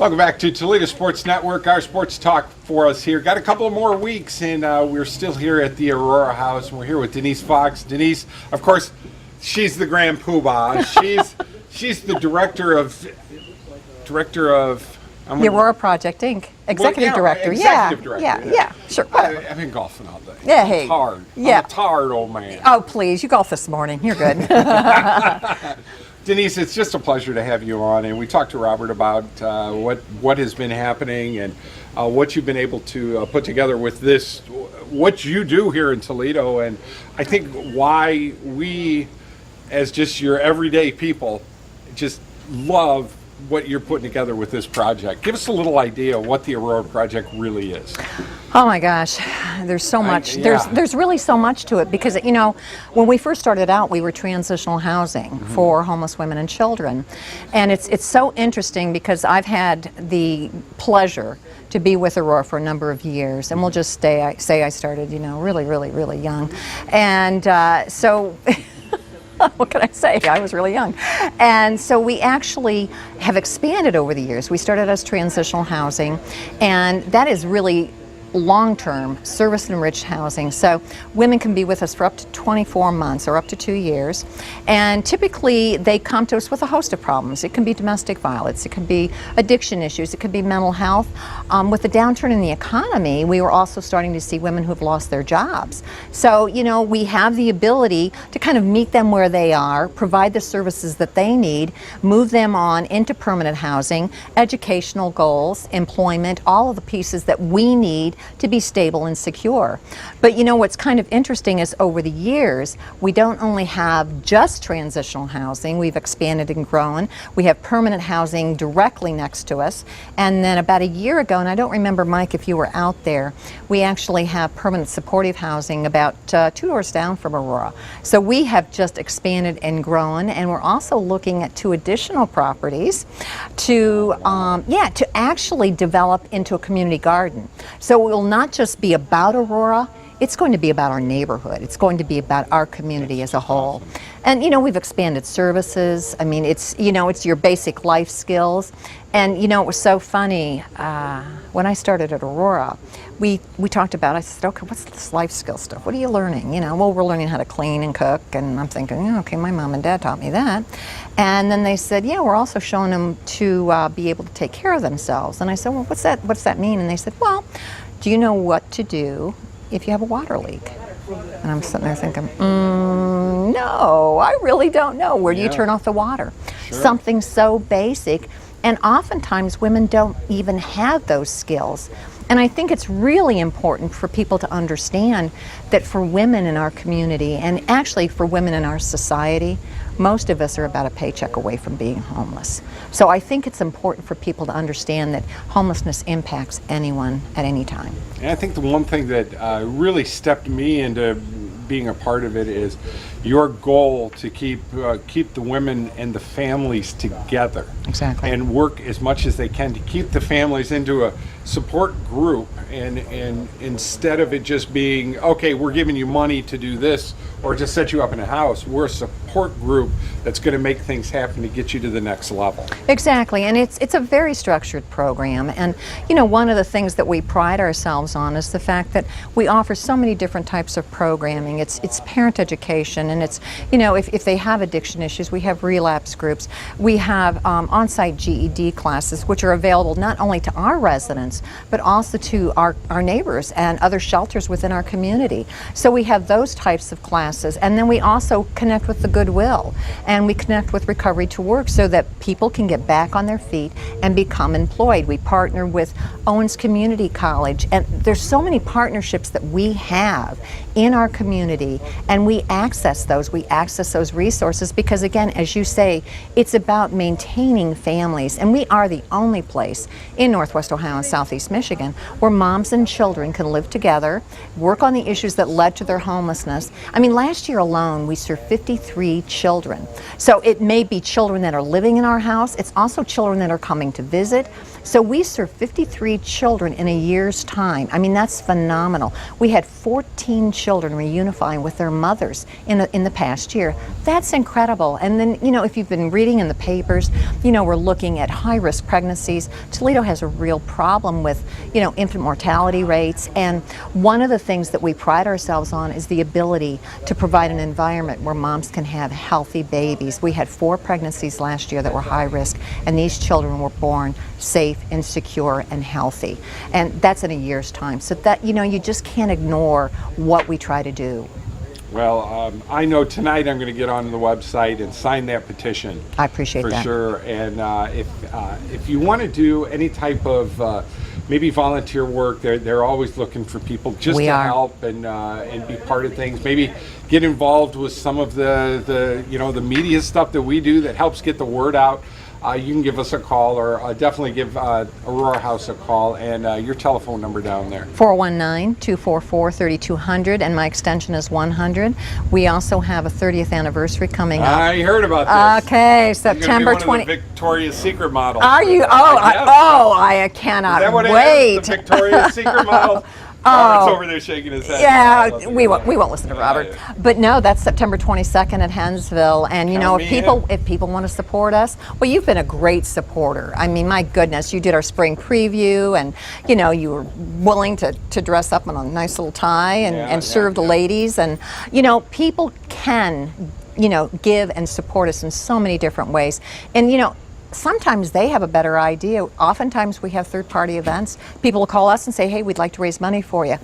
Welcome back to Toledo Sports Network, our sports talk for us here. Got a couple of more weeks, and we're still here at the Aurora House, and we're here with Denise Fox. Denise, of course, she's the grand poobah. She's the director of the Aurora Project Inc. Executive director. Executive director. Yeah, sure. I've been golfing all day. Yeah, hey. I'm tired. Yeah. I'm a tired old man. Oh, please, you golfed this morning. You're good. Denise, it's just a pleasure to have you on, and we talked to Robert about what has been happening and what you've been able to put together with this, what you do here in Toledo, and I think why we, as just your everyday people, just love what you're putting together with this project. Give us a little idea of what the Aurora Project really is. Oh my gosh, there's so much. There's really so much to it because, you know, when we first started out, we were transitional housing for homeless women and children. And it's so interesting because I've had the pleasure to be with Aurora for a number of years. And we'll just say I started, you know, really young. And so... what can I say? I was really young. And so we actually have expanded over the years. We started as transitional housing, and that is really long-term service-enriched housing. So women can be with us for up to 24 months or up to 2 years. And typically they come to us with a host of problems. It can be domestic violence, it can be addiction issues, it could be mental health. With the downturn in the economy, we were also starting to see women who've lost their jobs. So, you know, we have the ability to kind of meet them where they are, provide the services that they need, move them on into permanent housing, educational goals, employment, all of the pieces that we need to be stable and secure. But you know what's kind of interesting is over the years, we don't only have just transitional housing, we've expanded and grown. We have permanent housing directly next to us. And then about a year ago, and I don't remember, Mike, if you were out there, we actually have permanent supportive housing about 2 doors down from Aurora. So we have just expanded and grown, and we're also looking at 2 additional properties to actually develop into a community garden. So it will not just be about Aurora, it's going to be about our neighborhood. It's going to be about our community as a whole. Awesome. And you know, we've expanded services. I mean, it's, you know, it's your basic life skills. And you know, it was so funny, when I started at Aurora, we talked about, I said, okay, what's this life skill stuff? What are you learning? You know, well, we're learning how to clean and cook, and I'm thinking, yeah, okay, my mom and dad taught me that. And then they said, yeah, we're also showing them to be able to take care of themselves. And I said, well, what's that mean? And they said, well, do you know what to do if you have a water leak? And I'm sitting there thinking, no, I really don't know. Where do you turn off the water? Sure. Something so basic. And oftentimes women don't even have those skills. And I think it's really important for people to understand that for women in our community, and actually for women in our society, most of us are about a paycheck away from being homeless. So I think it's important for people to understand that homelessness impacts anyone at any time. And I think the one thing that really stepped me into being a part of it is your goal to keep the women and the families together. Exactly. And work as much as they can to keep the families into a support group, and instead of it just being, okay, we're giving you money to do this or to set you up in a house, we're a support group that's going to make things happen to get you to the next level. Exactly, and it's a very structured program. And you know, one of the things that we pride ourselves on is the fact that we offer so many different types of programming. It's parent education, and it's, you know, if they have addiction issues, we have relapse groups. We have on-site GED classes, which are available not only to our residents, but also to our neighbors and other shelters within our community. So we have those types of classes, and then we also connect with the Goodwill, and we connect with Recovery to Work so that people can get back on their feet and become employed. We partner with Owens Community College, and there's so many partnerships that we have in our community, and we access those resources because, again, as you say, it's about maintaining families, and we are the only place in Northwest Ohio and Southeast Michigan where moms and children can live together, work on the issues that led to their homelessness. I mean, last year alone we served 53 children. So it may be children that are living in our house, it's also children that are coming to visit. So we served 53 children in a year's time. I mean, that's phenomenal. We had 14 children reunifying with their mothers in in the past year. That's incredible. And then, if you've been reading in the papers, we're looking at high-risk pregnancies. Toledo has a real problem with, infant mortality rates. And one of the things that we pride ourselves on is the ability to provide an environment where moms can have healthy babies. We had 4 pregnancies last year that were high risk, and these children were born safe and secure and healthy. And that's in a year's time. So that, you just can't ignore what we try to do. Well, I know tonight I'm going to get onto the website and sign that petition. I appreciate that. For sure. And if you want to do any type of maybe volunteer work, they're always looking for people just to help and be part of things. Maybe get involved with some of the media stuff that we do that helps get the word out. You can give us a call, or definitely give Aurora House a call, and your telephone number down there. 419-244-3200, and my extension is 100. We also have a 30th anniversary coming up. I heard about this. Okay, September 20. Victoria's Secret model. Are you? I cannot is that what wait. It is, the Victoria's Secret model? Robert's over there shaking his head. Yeah, we won't listen to Robert. But no, that's September 22nd at Hensville. And if people want to support us, well, you've been a great supporter. I mean, my goodness, you did our spring preview, and you were willing to dress up in a nice little tie and serve the ladies. And people can give and support us in so many different ways. And sometimes they have a better idea. Oftentimes we have third-party events. People will call us and say, hey, we'd like to raise money for you.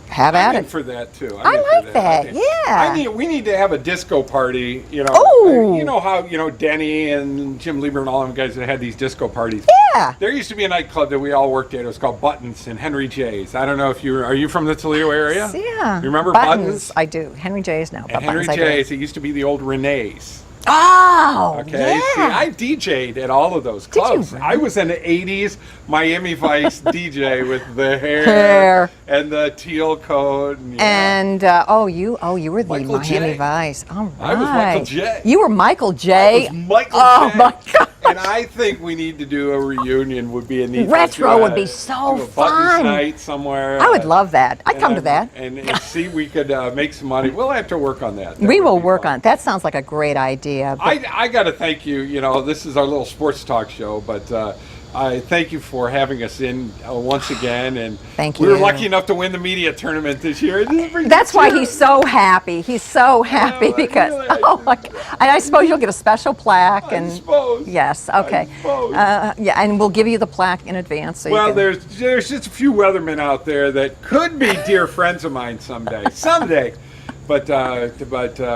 Have at it. I'm in for that too. I like that. Yeah. We need to have a disco party. Oh. You know how Denny and Jim Lieber and all them guys that had these disco parties. Yeah. There used to be a nightclub that we all worked at. It was called Buttons in Henry J's. I don't know if are you from the Toledo area? Yeah. You remember Buttons? I do. Henry J's now. At Henry J's, it used to be the old Renee's. Oh, okay. Yeah. See, I DJ'd at all of those clubs. Did you? I was an '80s Miami Vice DJ with the hair and the teal coat. And you were the Michael Miami J. Vice. All right. I was Michael J. You were Michael J. I was Michael J. Oh my God. And I think we need to do a reunion. Would be a neat. Retro would be so do a fun. Buttons night somewhere. I would love that. I'd come to that. And see, we could make some money. We'll have to work on that. We will work on it. That sounds like a great idea. I got to thank you. This is our little sports talk show, but I thank you for having us in once again. And thank you. We were lucky enough to win the media tournament this year. That's why he's so happy. He's so happy because my God. And I suppose you'll get a special plaque. I suppose. Yes. Okay. And we'll give you the plaque in advance. So there's just a few weathermen out there that could be dear friends of mine someday. But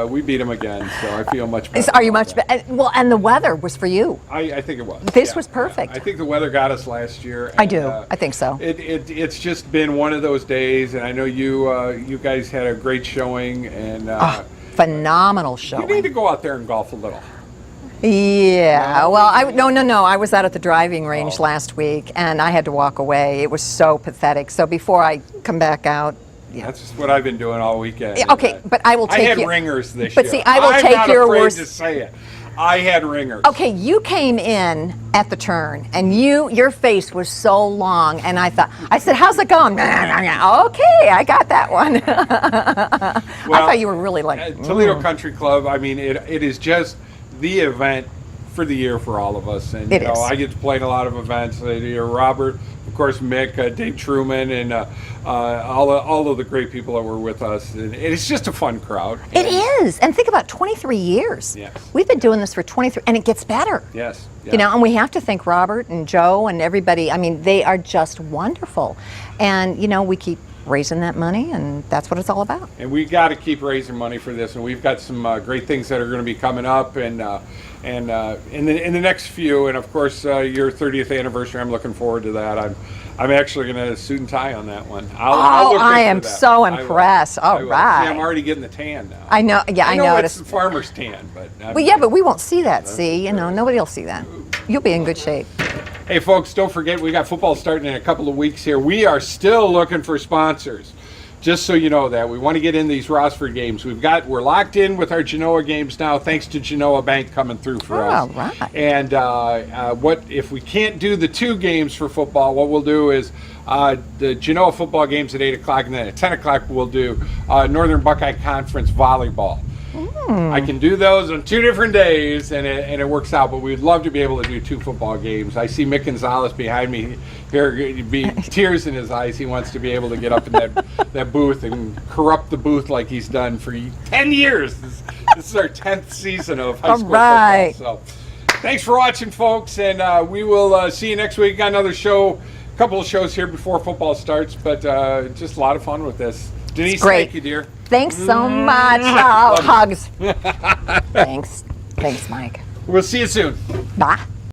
we beat them again, so I feel much better. Are you much better? Well, and the weather was for you. I think it was. This was perfect. I think the weather got us last year. I do. I think so. It's just been one of those days, and I know you guys had a great showing and phenomenal showing. You need to go out there and golf a little. Yeah. Well, no. I was out at the driving range last week, and I had to walk away. It was so pathetic. So before I come back out. Yeah. That's just what I've been doing all weekend. Okay, but I will take I had ringers this year. But see, I will I'm take not your afraid worst. To say it. I had ringers. Okay, you came in at the turn, and your face was so long, and I said, "How's it going?" Okay, I got that one. I thought you were really like Toledo Country Club. I mean, it is just the event for the year for all of us, and I get to play in a lot of events. Robert, of course, Mick, Dave Truman, and all of the great people that were with us. And it's just a fun crowd. It is, and think about 23 years. Yes. We've been doing this for 23, and it gets better. Yes. Yeah. And we have to thank Robert and Joe and everybody. I mean, they are just wonderful, and we keep raising that money, and that's what it's all about. And we got to keep raising money for this, and we've got some great things that are going to be coming up, and in the next few, and of course your 30th anniversary. I'm looking forward to that. I'm actually going to suit and tie on that one. I am so impressed. All right. See, I'm already getting the tan now. I know. Yeah, I noticed. It's the farmer's tan, but. But we won't see that. See, nobody will see that. You'll be in good shape. Hey, folks, don't forget we got football starting in a couple of weeks here. We are still looking for sponsors. just so you know that we want to get in these Rossford games. We're locked in with our Genoa games now, thanks to Genoa Bank coming through for us. All right. And what if we can't do the 2 games for football? What we'll do is the Genoa football games at 8 o'clock, and then at 10 o'clock we'll do Northern Buckeye Conference volleyball. I can do those on 2 different days, and it works out. But we'd love to be able to do 2 football games. I see Mick Gonzalez behind me here, be tears in his eyes. He wants to be able to get up in that booth and corrupt the booth like he's done for 10 years. This is our 10th season of high school football. So, thanks for watching, folks, and we will see you next week. Got another show, a couple of shows here before football starts, but just a lot of fun with this. Denise, thank you, dear. Thanks so much. Oh, hugs. Thanks, Mike. We'll see you soon. Bye.